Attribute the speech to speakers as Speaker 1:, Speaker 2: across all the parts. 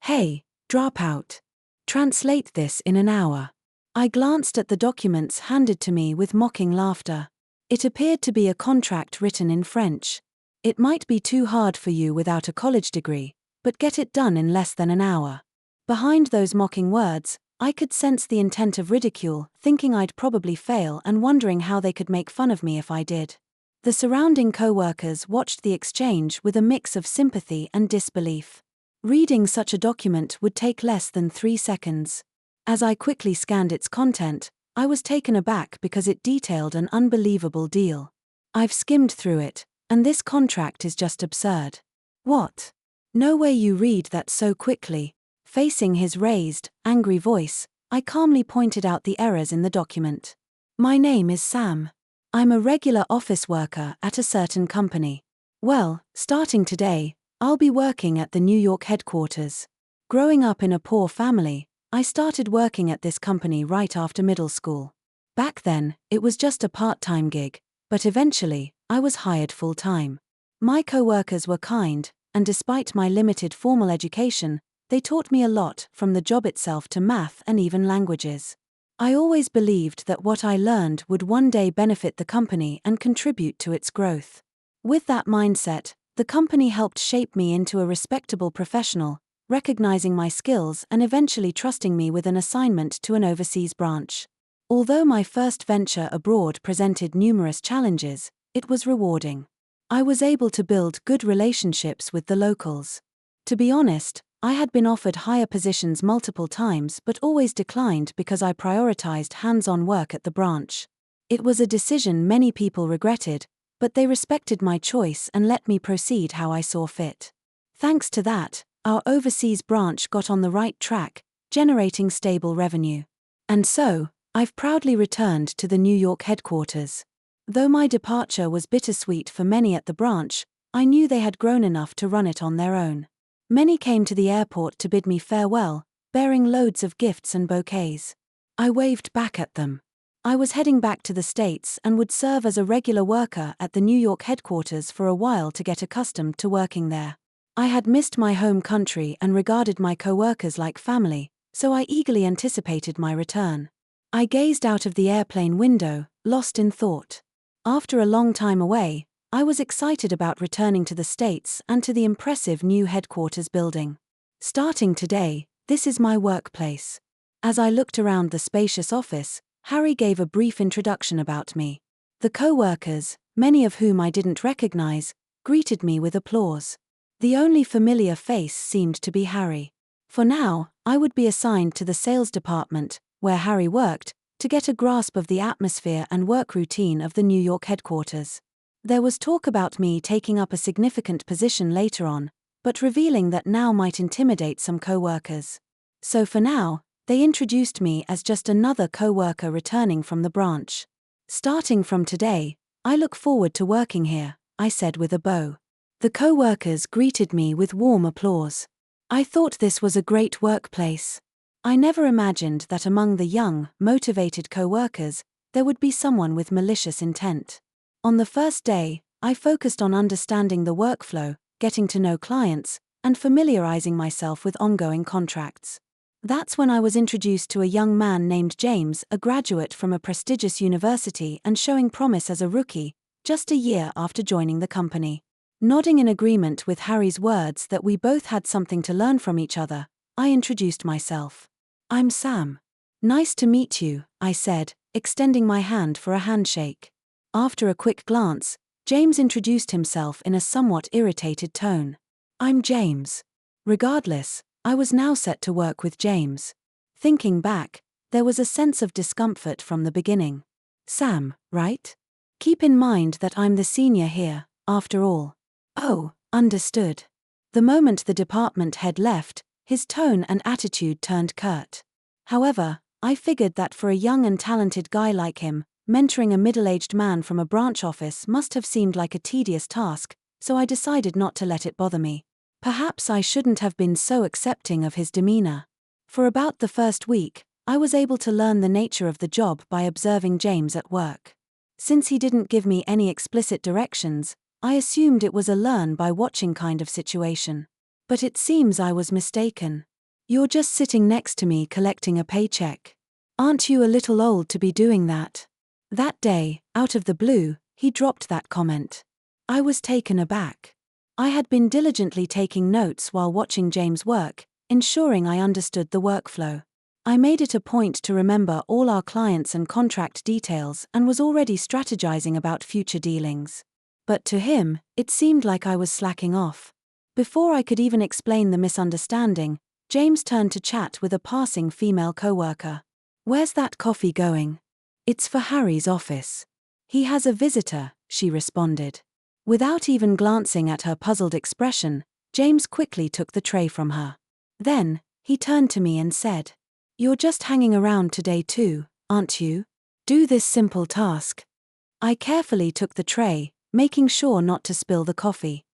Speaker 1: Hey, dropout. Translate this in an hour. I glanced at the documents handed to me with mocking laughter. It appeared to be a contract written in French. It might be too hard for you without a college degree, but get it done in less than an hour. Behind those mocking words, I could sense the intent of ridicule, thinking I'd probably fail and wondering how they could make fun of me if I did. The surrounding co-workers watched the exchange with a mix of sympathy and disbelief. Reading such a document would take less than 3 seconds. As I quickly scanned its content, I was taken aback because it detailed an unbelievable deal. I've skimmed through it, and this contract is just absurd. What? No way you read that so quickly. Facing his raised, angry voice, I calmly pointed out the errors in the document. My name is Sam. I'm a regular office worker at a certain company. Well, starting today, I'll be working at the New York headquarters. Growing up in a poor family, I started working at this company right after middle school. Back then, it was just a part-time gig, but eventually, I was hired full-time. My co-workers were kind, and despite my limited formal education, they taught me a lot, from the job itself to math and even languages. I always believed that what I learned would one day benefit the company and contribute to its growth. With that mindset, the company helped shape me into a respectable professional, recognizing my skills and eventually trusting me with an assignment to an overseas branch. Although my first venture abroad presented numerous challenges, it was rewarding. I was able to build good relationships with the locals. To be honest, I had been offered higher positions multiple times but always declined because I prioritized hands-on work at the branch. It was a decision many people regretted, but they respected my choice and let me proceed how I saw fit. Thanks to that, our overseas branch got on the right track, generating stable revenue. And so, I've proudly returned to the New York headquarters. Though my departure was bittersweet for many at the branch, I knew they had grown enough to run it on their own. Many came to the airport to bid me farewell, bearing loads of gifts and bouquets. I waved back at them. I was heading back to the States and would serve as a regular worker at the New York headquarters for a while to get accustomed to working there. I had missed my home country and regarded my co-workers like family, so I eagerly anticipated my return. I gazed out of the airplane window, lost in thought. After a long time away, I was excited about returning to the States and to the impressive new headquarters building. Starting today, this is my workplace. As I looked around the spacious office, Harry gave a brief introduction about me. The co-workers, many of whom I didn't recognize, greeted me with applause. The only familiar face seemed to be Harry. For now, I would be assigned to the sales department, where Harry worked, to get a grasp of the atmosphere and work routine of the New York headquarters. There was talk about me taking up a significant position later on, but revealing that now might intimidate some co-workers. So for now, they introduced me as just another co-worker returning from the branch. Starting from today, I look forward to working here, I said with a bow. The co-workers greeted me with warm applause. I thought this was a great workplace. I never imagined that among the young, motivated co-workers, there would be someone with malicious intent. On the first day, I focused on understanding the workflow, getting to know clients, and familiarizing myself with ongoing contracts. That's when I was introduced to a young man named James, a graduate from a prestigious university and showing promise as a rookie, just a year after joining the company. Nodding in agreement with Harry's words that we both had something to learn from each other, I introduced myself. I'm Sam. Nice to meet you, I said, extending my hand for a handshake. After a quick glance, James introduced himself in a somewhat irritated tone. I'm James. Regardless, I was now set to work with James. Thinking back, there was a sense of discomfort from the beginning. Sam, right? Keep in mind that I'm the senior here, after all. Oh, understood. The moment the department head left, his tone and attitude turned curt. However, I figured that for a young and talented guy like him, mentoring a middle-aged man from a branch office must have seemed like a tedious task, so I decided not to let it bother me. Perhaps I shouldn't have been so accepting of his demeanor. For about the first week, I was able to learn the nature of the job by observing James at work. Since he didn't give me any explicit directions, I assumed it was a learn by watching kind of situation. But it seems I was mistaken. You're just sitting next to me collecting a paycheck. Aren't you a little old to be doing that? That day, out of the blue, he dropped that comment. I was taken aback. I had been diligently taking notes while watching James work, ensuring I understood the workflow. I made it a point to remember all our clients and contract details and was already strategizing about future dealings. But to him, it seemed like I was slacking off. Before I could even explain the misunderstanding, James turned to chat with a passing female coworker. Where's that coffee going? It's for Harry's office. He has a visitor, she responded. Without even glancing at her puzzled expression, James quickly took the tray from her. Then, he turned to me and said, You're just hanging around today too, aren't you? Do this simple task. I carefully took the tray, making sure not to spill the coffee.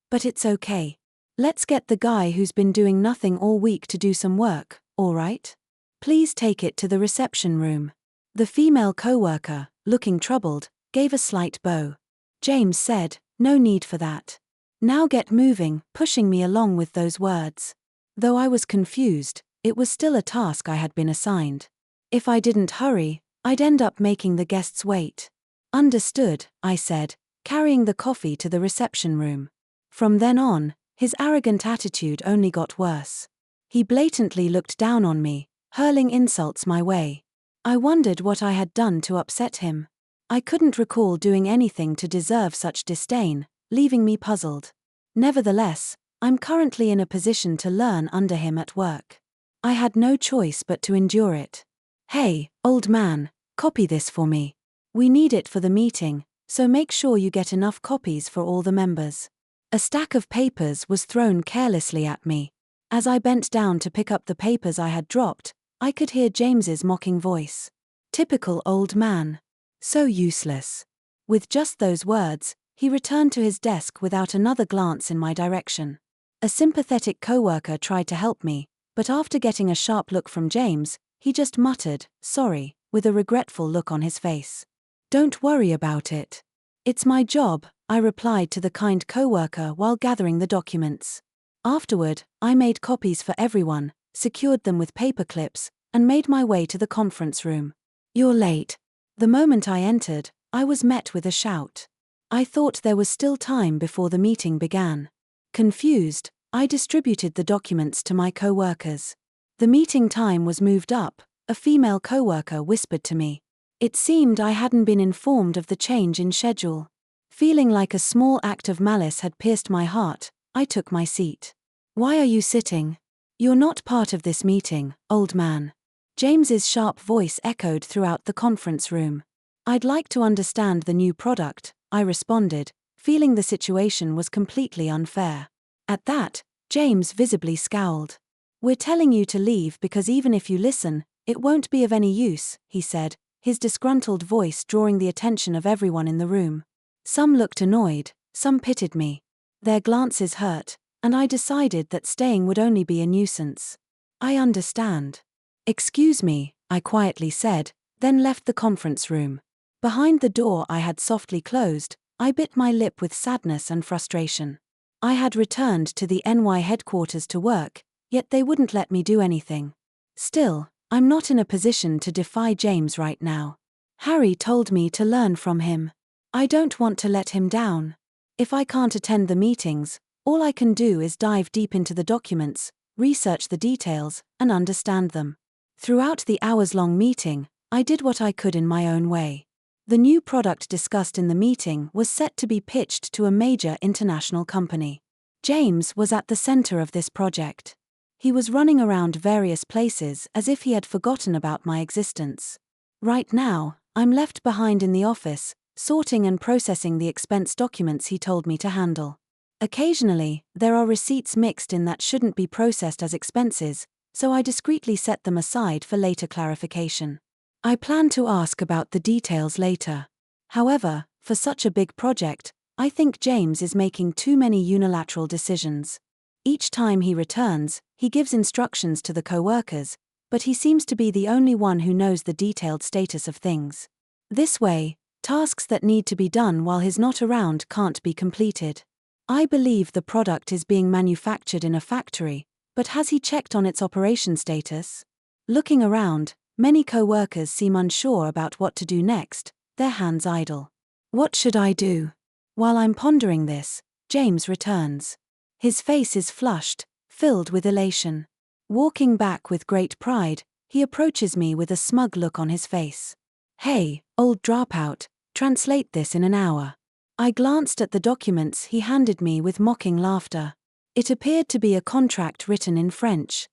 Speaker 1: But it's okay. Let's get the guy who's been doing nothing all week to do some work, all right? Please take it to the reception room. The female coworker, looking troubled, gave a slight bow. James said, No need for that. Now get moving, pushing me along with those words. Though I was confused, it was still a task I had been assigned. If I didn't hurry, I'd end up making the guests wait. Understood, I said, carrying the coffee to the reception room. From then on, his arrogant attitude only got worse. He blatantly looked down on me, hurling insults my way. I wondered what I had done to upset him. I couldn't recall doing anything to deserve such disdain, leaving me puzzled. Nevertheless, I'm currently in a position to learn under him at work. I had no choice but to endure it. Hey, old man, copy this for me. We need it for the meeting, so make sure you get enough copies for all the members. A stack of papers was thrown carelessly at me. As I bent down to pick up the papers I had dropped, I could hear James's mocking voice. Typical old man. So useless. With just those words, he returned to his desk without another glance in my direction. A sympathetic coworker tried to help me, but after getting a sharp look from James, he just muttered, sorry, with a regretful look on his face. Don't worry about it. It's my job, I replied to the kind coworker while gathering the documents. Afterward, I made copies for everyone, secured them with paper clips, and made my way to the conference room. You're late. The moment I entered, I was met with a shout. I thought there was still time before the meeting began. Confused, I distributed the documents to my coworkers. The meeting time was moved up, a female coworker whispered to me. It seemed I hadn't been informed of the change in schedule. Feeling like a small act of malice had pierced my heart, I took my seat. Why are you sitting? You're not part of this meeting, old man. James's sharp voice echoed throughout the conference room. I'd like to understand the new product, I responded, feeling the situation was completely unfair. At that, James visibly scowled. We're telling you to leave because even if you listen, it won't be of any use, he said, his disgruntled voice drawing the attention of everyone in the room. Some looked annoyed, some pitied me. Their glances hurt, and I decided that staying would only be a nuisance. I understand. Excuse me, I quietly said, then left the conference room. Behind the door I had softly closed, I bit my lip with sadness and frustration. I had returned to the NY headquarters to work, yet they wouldn't let me do anything. Still, I'm not in a position to defy James right now. Harry told me to learn from him. I don't want to let him down. If I can't attend the meetings, all I can do is dive deep into the documents, research the details, and understand them. Throughout the hours-long meeting, I did what I could in my own way. The new product discussed in the meeting was set to be pitched to a major international company. James was at the center of this project. He was running around various places as if he had forgotten about my existence. Right now, I'm left behind in the office, sorting and processing the expense documents he told me to handle. Occasionally, there are receipts mixed in that shouldn't be processed as expenses, so I discreetly set them aside for later clarification. I plan to ask about the details later. However, for such a big project, I think James is making too many unilateral decisions. Each time he returns, he gives instructions to the coworkers, but he seems to be the only one who knows the detailed status of things. This way, tasks that need to be done while he's not around can't be completed. I believe the product is being manufactured in a factory, But has he checked on its operation status? Looking around, many co-workers seem unsure about what to do next, their hands idle. What should I do? While I'm pondering this, James returns. His face is flushed, filled with elation. Walking back with great pride, he approaches me with a smug look on his face. Hey, old dropout, translate this in an hour. I glanced at the documents he handed me with mocking laughter. It appeared to be a contract written in French.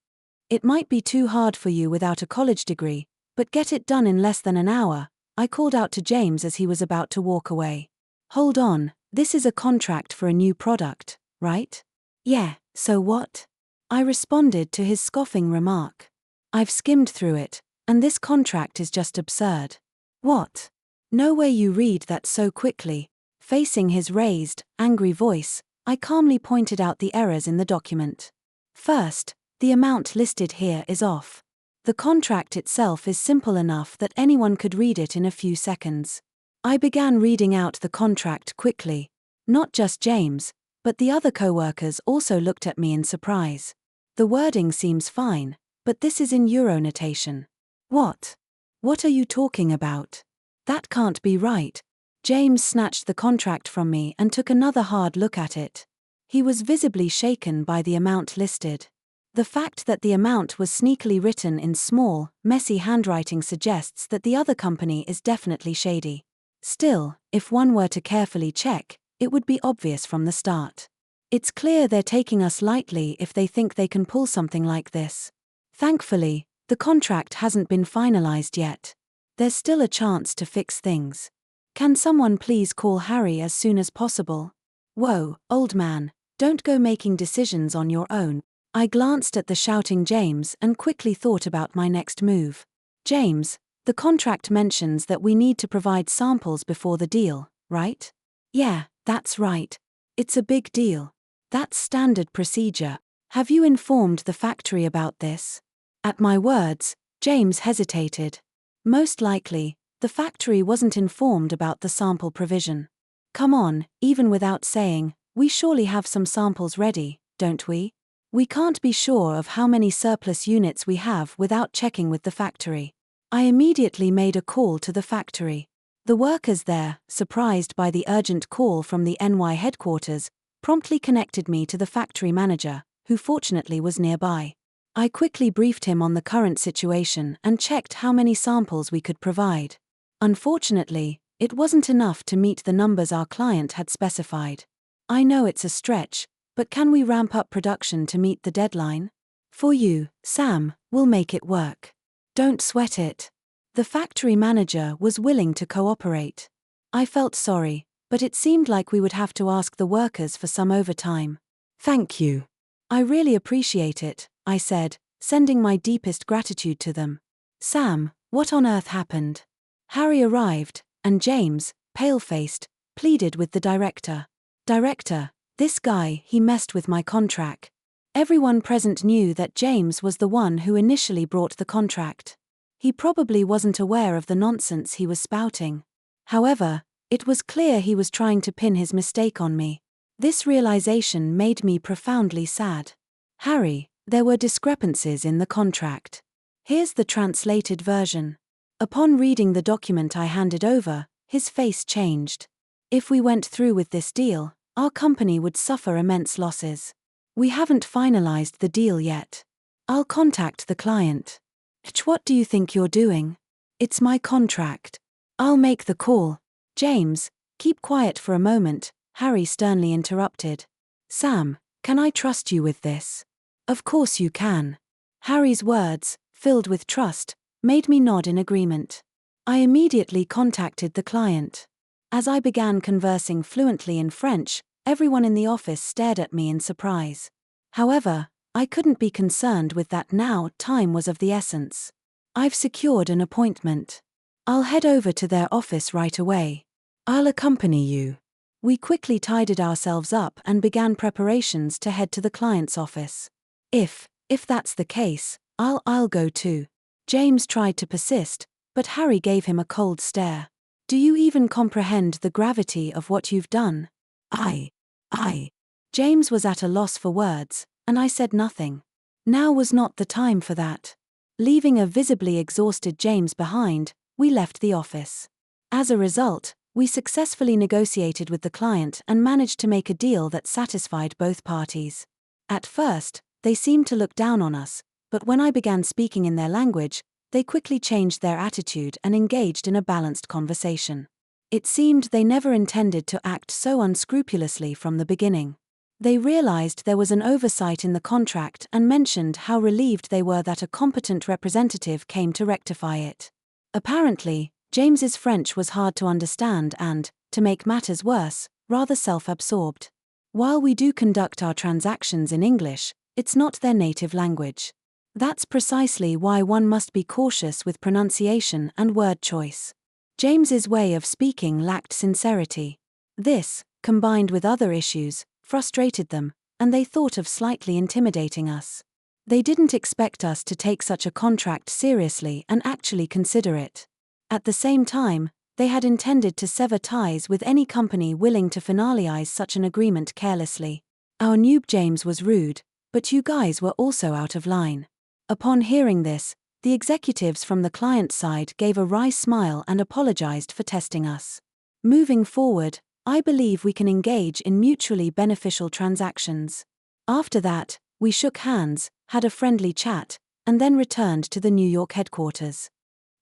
Speaker 1: It might be too hard for you without a college degree, but get it done in less than an hour, I called out to James as he was about to walk away. Hold on, this is a contract for a new product, right? Yeah, so what? I responded to his scoffing remark. I've skimmed through it, and this contract is just absurd. What? No way you read that so quickly. Facing his raised, angry voice, I calmly pointed out the errors in the document. First, the amount listed here is off. The contract itself is simple enough that anyone could read it in a few seconds. I began reading out the contract quickly. Not just James, but the other co-workers also looked at me in surprise. The wording seems fine, but this is in euro notation. What? What are you talking about? That can't be right. James snatched the contract from me and took another hard look at it. He was visibly shaken by the amount listed. The fact that the amount was sneakily written in small, messy handwriting suggests that the other company is definitely shady. Still, if one were to carefully check, it would be obvious from the start. It's clear they're taking us lightly if they think they can pull something like this. Thankfully, the contract hasn't been finalized yet. There's still a chance to fix things. Can someone please call Harry as soon as possible? Whoa, old man, don't go making decisions on your own. I glanced at the shouting James and quickly thought about my next move. James, the contract mentions that we need to provide samples before the deal, right? Yeah, that's right. It's a big deal. That's standard procedure. Have you informed the factory about this? At my words, James hesitated. Most likely, the factory wasn't informed about the sample provision. Come on, even without saying, we surely have some samples ready, don't we? We can't be sure of how many surplus units we have without checking with the factory. I immediately made a call to the factory. The workers there, surprised by the urgent call from the NY headquarters, promptly connected me to the factory manager, who fortunately was nearby. I quickly briefed him on the current situation and checked how many samples we could provide. Unfortunately, it wasn't enough to meet the numbers our client had specified. I know it's a stretch, but can we ramp up production to meet the deadline? For you, Sam, we'll make it work. Don't sweat it. The factory manager was willing to cooperate. I felt sorry, but it seemed like we would have to ask the workers for some overtime. Thank you. I really appreciate it, I said, sending my deepest gratitude to them. Sam, what on earth happened? Harry arrived, and James, pale-faced, pleaded with the director. Director, this guy, he messed with my contract. Everyone present knew that James was the one who initially brought the contract. He probably wasn't aware of the nonsense he was spouting. However, it was clear he was trying to pin his mistake on me. This realization made me profoundly sad. Harry, there were discrepancies in the contract. Here's the translated version. Upon reading the document I handed over, his face changed. If we went through with this deal, our company would suffer immense losses. We haven't finalized the deal yet. I'll contact the client. What do you think you're doing? It's my contract. I'll make the call. James, keep quiet for a moment, Harry sternly interrupted. Sam, can I trust you with this? Of course you can. Harry's words, filled with trust, made me nod in agreement. I immediately contacted the client. As I began conversing fluently in French, everyone in the office stared at me in surprise. However, I couldn't be concerned with that now. Time was of the essence. I've secured an appointment. I'll head over to their office right away. I'll accompany you. We quickly tidied ourselves up and began preparations to head to the client's office. If that's the case, I'll go too. James tried to persist, but Harry gave him a cold stare. Do you even comprehend the gravity of what you've done? I. James was at a loss for words, and I said nothing. Now was not the time for that. Leaving a visibly exhausted James behind, we left the office. As a result, we successfully negotiated with the client and managed to make a deal that satisfied both parties. At first, they seemed to look down on us, but when I began speaking in their language, they quickly changed their attitude and engaged in a balanced conversation. It seemed they never intended to act so unscrupulously from the beginning. They realized there was an oversight in the contract and mentioned how relieved they were that a competent representative came to rectify it. Apparently, James's French was hard to understand and, to make matters worse, rather self-absorbed. While we do conduct our transactions in English, it's not their native language. That's precisely why one must be cautious with pronunciation and word choice. James's way of speaking lacked sincerity. This, combined with other issues, frustrated them, and they thought of slightly intimidating us. They didn't expect us to take such a contract seriously and actually consider it. At the same time, they had intended to sever ties with any company willing to finalize such an agreement carelessly. Our noob James was rude, but you guys were also out of line. Upon hearing this, the executives from the client side gave a wry smile and apologized for testing us. Moving forward, I believe we can engage in mutually beneficial transactions. After that, we shook hands, had a friendly chat, and then returned to the New York headquarters.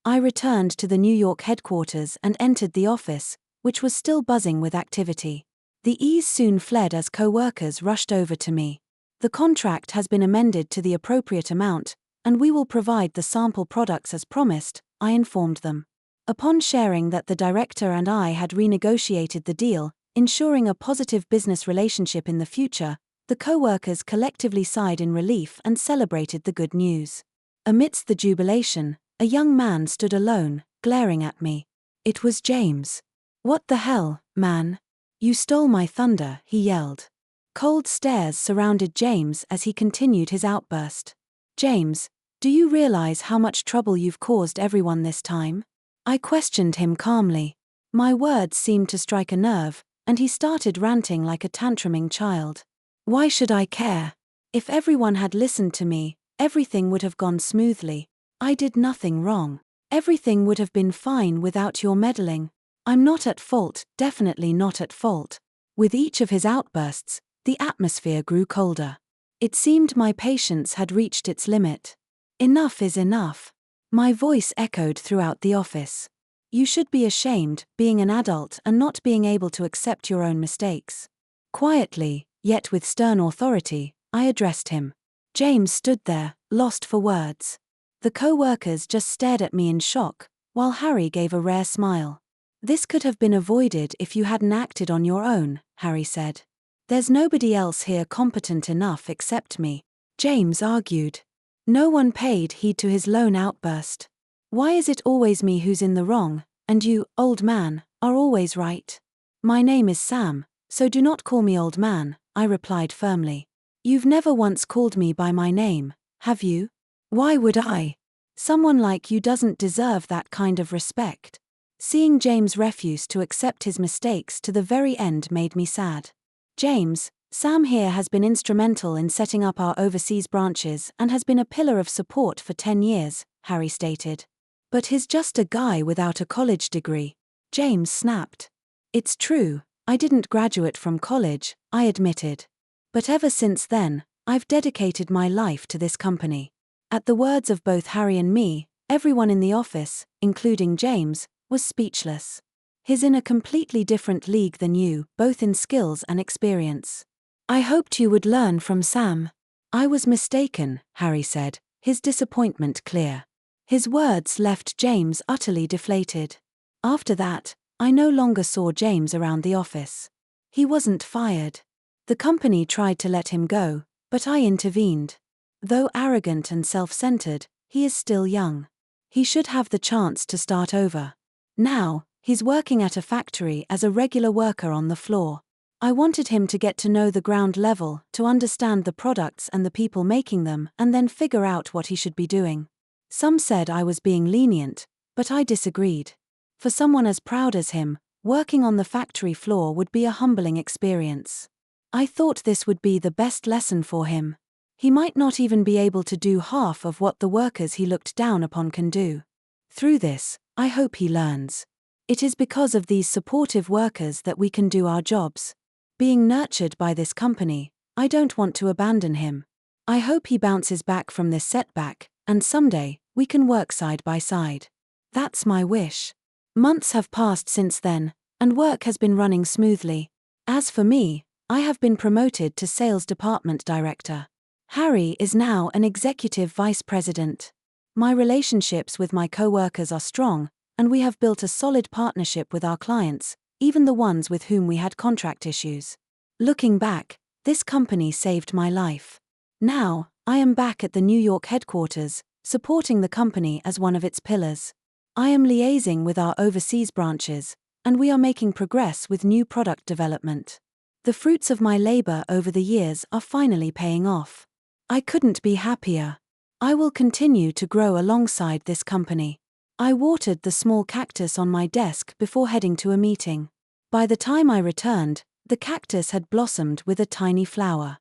Speaker 1: I returned to the New York headquarters and entered the office, which was still buzzing with activity. The ease soon fled as coworkers rushed over to me. The contract has been amended to the appropriate amount, and we will provide the sample products as promised, I informed them. Upon sharing that the director and I had renegotiated the deal, ensuring a positive business relationship in the future, the coworkers collectively sighed in relief and celebrated the good news. Amidst the jubilation, a young man stood alone, glaring at me. It was James. "What the hell, man? You stole my thunder," he yelled. Cold stares surrounded James as he continued his outburst. "James, do you realize how much trouble you've caused everyone this time?" I questioned him calmly. My words seemed to strike a nerve, and he started ranting like a tantruming child. Why should I care? If everyone had listened to me, everything would have gone smoothly. I did nothing wrong. Everything would have been fine without your meddling. I'm not at fault, definitely not at fault. With each of his outbursts, the atmosphere grew colder. It seemed my patience had reached its limit. Enough is enough. My voice echoed throughout the office. You should be ashamed, being an adult and not being able to accept your own mistakes. Quietly, yet with stern authority, I addressed him. James stood there, lost for words. The co-workers just stared at me in shock, while Harry gave a rare smile. This could have been avoided if you hadn't acted on your own, Harry said. There's nobody else here competent enough except me, James argued. No one paid heed to his lone outburst. Why is it always me who's in the wrong, and you, old man, are always right? My name is Sam, so do not call me old man, I replied firmly. You've never once called me by my name, have you? Why would I? Someone like you doesn't deserve that kind of respect. Seeing James refuse to accept his mistakes to the very end made me sad. James, Sam here has been instrumental in setting up our overseas branches and has been a pillar of support for 10 years, Harry stated. But he's just a guy without a college degree. James snapped. It's true, I didn't graduate from college, I admitted. But ever since then, I've dedicated my life to this company. At the words of both Harry and me, everyone in the office, including James, was speechless. He's in a completely different league than you, both in skills and experience. I hoped you would learn from Sam. I was mistaken, Harry said, his disappointment clear. His words left James utterly deflated. After that, I no longer saw James around the office. He wasn't fired. The company tried to let him go, but I intervened. Though arrogant and self-centered, he is still young. He should have the chance to start over. Now, he's working at a factory as a regular worker on the floor. I wanted him to get to know the ground level, to understand the products and the people making them, and then figure out what he should be doing. Some said I was being lenient, but I disagreed. For someone as proud as him, working on the factory floor would be a humbling experience. I thought this would be the best lesson for him. He might not even be able to do half of what the workers he looked down upon can do. Through this, I hope he learns. It is because of these supportive workers that we can do our jobs. Being nurtured by this company, I don't want to abandon him. I hope he bounces back from this setback, and someday, we can work side by side. That's my wish. Months have passed since then, and work has been running smoothly. As for me, I have been promoted to Sales Department Director. Harry is now an Executive Vice President. My relationships with my co-workers are strong, and we have built a solid partnership with our clients, even the ones with whom we had contract issues. Looking back, this company saved my life. Now, I am back at the New York headquarters, supporting the company as one of its pillars. I am liaising with our overseas branches, and we are making progress with new product development. The fruits of my labor over the years are finally paying off. I couldn't be happier. I will continue to grow alongside this company. I watered the small cactus on my desk before heading to a meeting. By the time I returned, the cactus had blossomed with a tiny flower.